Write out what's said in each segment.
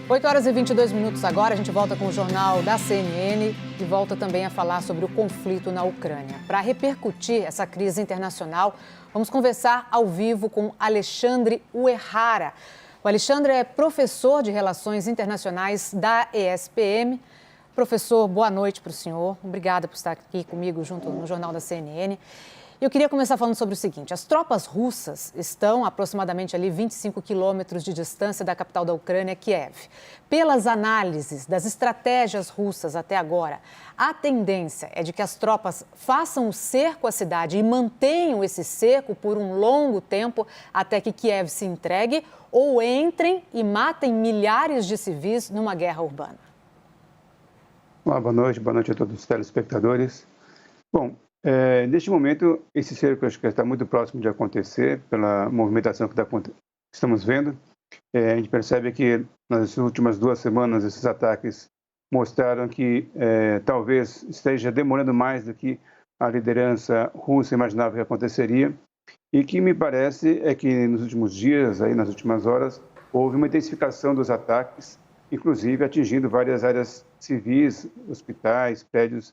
8h22 agora, a gente volta com o jornal da CNN e volta também a falar sobre o conflito na Ucrânia. Para repercutir essa crise internacional, vamos conversar ao vivo com Alexandre Uehara. O Alexandre é professor de Relações Internacionais da ESPM. Professor, boa noite para o senhor. Obrigada por estar aqui comigo junto no jornal da CNN. Eu queria começar falando sobre o seguinte: as tropas russas estão aproximadamente ali 25 quilômetros de distância da capital da Ucrânia, Kiev. Pelas análises das estratégias russas até agora, a tendência é de que as tropas façam o cerco à cidade e mantenham esse cerco por um longo tempo até que Kiev se entregue ou entrem e matem milhares de civis numa guerra urbana. Olá, boa noite a todos os telespectadores. Bom, neste momento, esse cerco acho que está muito próximo de acontecer, pela movimentação que estamos vendo. A gente percebe que nas últimas 2 semanas esses ataques mostraram que talvez esteja demorando mais do que a liderança russa imaginava que aconteceria. E que me parece é que nos últimos dias, aí, nas últimas horas, houve uma intensificação dos ataques, inclusive atingindo várias áreas civis, hospitais, prédios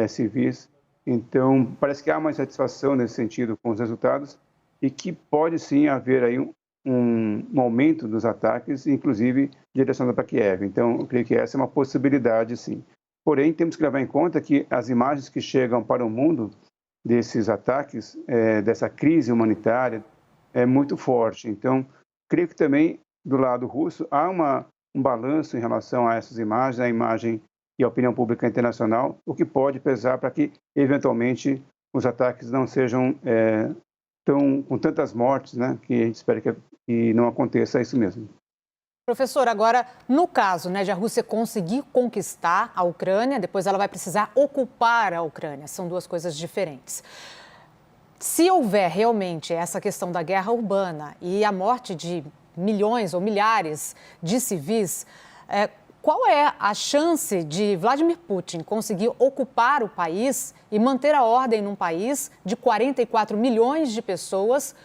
civis. Então, parece que há uma insatisfação nesse sentido com os resultados e que pode sim haver aí um aumento dos ataques, inclusive direcionado para Kiev. Então, eu creio que essa é uma possibilidade, sim. Porém, temos que levar em conta que as imagens que chegam para o mundo desses ataques, dessa crise humanitária, é muito forte. Então, creio que também, do lado russo, há um balanço em relação a essas imagens, a imagem e a opinião pública internacional, o que pode pesar para que, eventualmente, os ataques não sejam com tantas mortes, né, que a gente espera que não aconteça isso mesmo. Professor, agora, no caso de a Rússia conseguir conquistar a Ucrânia, depois ela vai precisar ocupar a Ucrânia, são 2 coisas diferentes. Se houver realmente essa questão da guerra urbana e a morte de milhões ou milhares de civis, qual é a chance de Vladimir Putin conseguir ocupar o país e manter a ordem num país de 44 milhões de pessoas,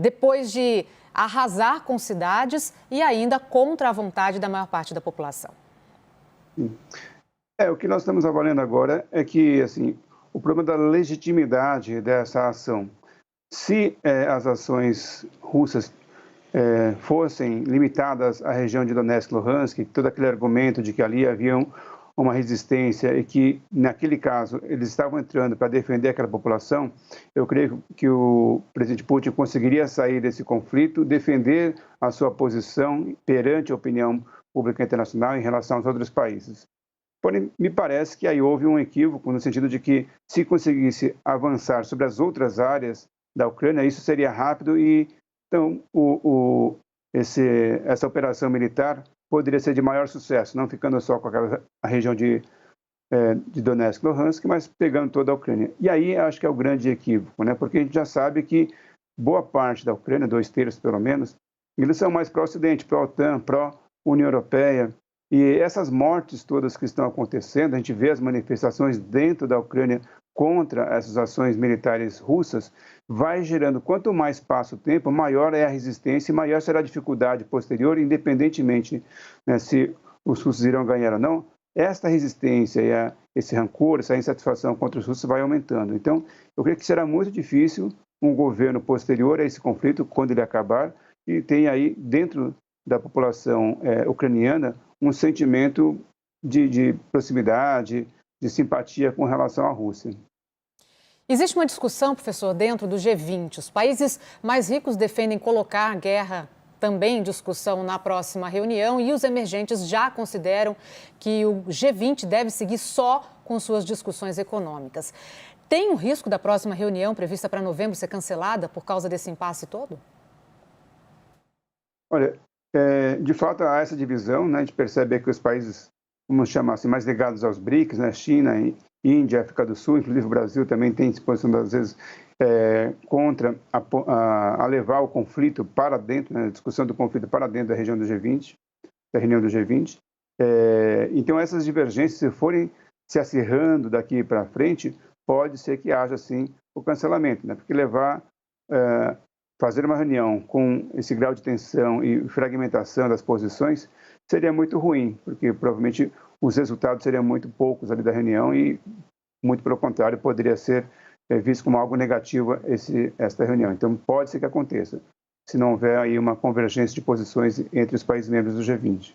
depois de arrasar com cidades e ainda contra a vontade da maior parte da população? O que nós estamos avaliando agora é que, assim, o problema da legitimidade dessa ação. Se as ações russas fossem limitadas à região de Donetsk e Luhansk, todo aquele argumento de que ali havia uma resistência e que, naquele caso, eles estavam entrando para defender aquela população, eu creio que o presidente Putin conseguiria sair desse conflito, defender a sua posição perante a opinião pública internacional em relação aos outros países. Porém, me parece que aí houve um equívoco no sentido de que, se conseguisse avançar sobre as outras áreas da Ucrânia, isso seria rápido e então, essa operação militar poderia ser de maior sucesso, não ficando só com a região de Donetsk e Luhansk, mas pegando toda a Ucrânia. E aí acho que é o grande equívoco, né? Porque a gente já sabe que boa parte da Ucrânia, 2/3 pelo menos, eles são mais pró-Ocidente, pró-OTAN, pró-União Europeia. E essas mortes todas que estão acontecendo, a gente vê as manifestações dentro da Ucrânia contra essas ações militares russas, vai gerando, quanto mais passa o tempo, maior é a resistência e maior será a dificuldade posterior, independentemente, né, se os russos irão ganhar ou não. Esta resistência e esse rancor, essa insatisfação contra os russos vai aumentando. Então, eu creio que será muito difícil um governo posterior a esse conflito, quando ele acabar, e tem aí, dentro da população ucraniana, um sentimento de proximidade, de simpatia com relação à Rússia. Existe uma discussão, professor, dentro do G20. Os países mais ricos defendem colocar a guerra também em discussão na próxima reunião e os emergentes já consideram que o G20 deve seguir só com suas discussões econômicas. Tem o risco da próxima reunião prevista para novembro ser cancelada por causa desse impasse todo? Olha, de fato há essa divisão, né? A gente percebe que os países, vamos chamar assim, mais ligados aos BRICS, né? China, Índia, África do Sul, inclusive o Brasil também tem se posicionado às vezes contra a levar o conflito para dentro, né? A discussão do conflito para dentro da região do G20, da reunião do G20. Então essas divergências, se forem se acirrando daqui para frente, pode ser que haja sim o cancelamento, né? Porque fazer uma reunião com esse grau de tensão e fragmentação das posições seria muito ruim, porque provavelmente os resultados seriam muito poucos ali da reunião e, muito pelo contrário, poderia ser visto como algo negativo esta reunião. Então, pode ser que aconteça, se não houver aí uma convergência de posições entre os países membros do G20.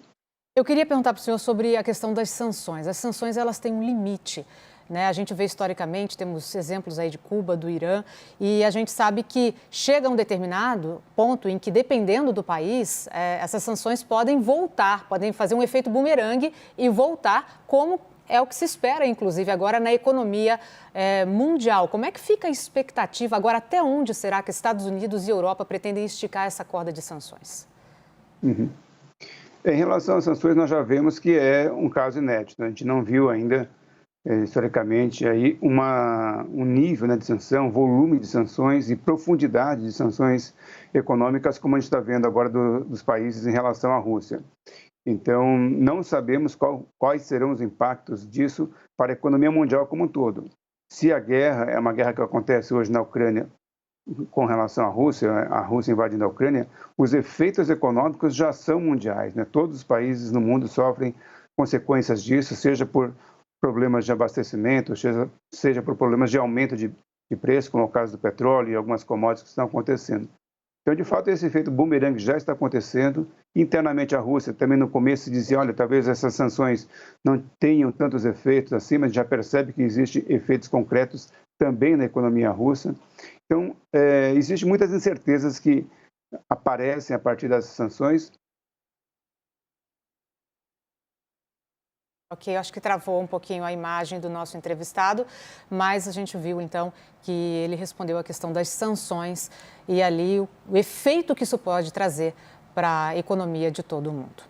Eu queria perguntar para o senhor sobre a questão das sanções. As sanções, elas têm um limite, né? A gente vê historicamente, temos exemplos aí de Cuba, do Irã, e a gente sabe que chega a um determinado ponto em que, dependendo do país, essas sanções podem voltar, podem fazer um efeito bumerangue e voltar, como é o que se espera, inclusive, agora na economia mundial. Como é que fica a expectativa agora? Até onde será que Estados Unidos e Europa pretendem esticar essa corda de sanções? Uhum. Em relação às sanções, nós já vemos que é um caso inédito. A gente não viu ainda, historicamente, aí um nível, né, de sanção, volume de sanções e profundidade de sanções econômicas, como a gente está vendo agora dos países em relação à Rússia. Então, não sabemos quais serão os impactos disso para a economia mundial como um todo. Se a guerra é uma guerra que acontece hoje na Ucrânia, com relação à Rússia invadindo a Ucrânia, os efeitos econômicos já são mundiais, né? Todos os países no mundo sofrem consequências disso, seja por problemas de abastecimento, seja por problemas de aumento de preço, como é o caso do petróleo e algumas commodities que estão acontecendo. Então, de fato, esse efeito bumerangue já está acontecendo. Internamente, a Rússia também no começo dizia, olha, talvez essas sanções não tenham tantos efeitos assim, mas já percebe que existem efeitos concretos também na economia russa. Então, existem muitas incertezas que aparecem a partir das sanções. Ok, acho que travou um pouquinho a imagem do nosso entrevistado, mas a gente viu então que ele respondeu a questão das sanções e ali o efeito que isso pode trazer para a economia de todo o mundo.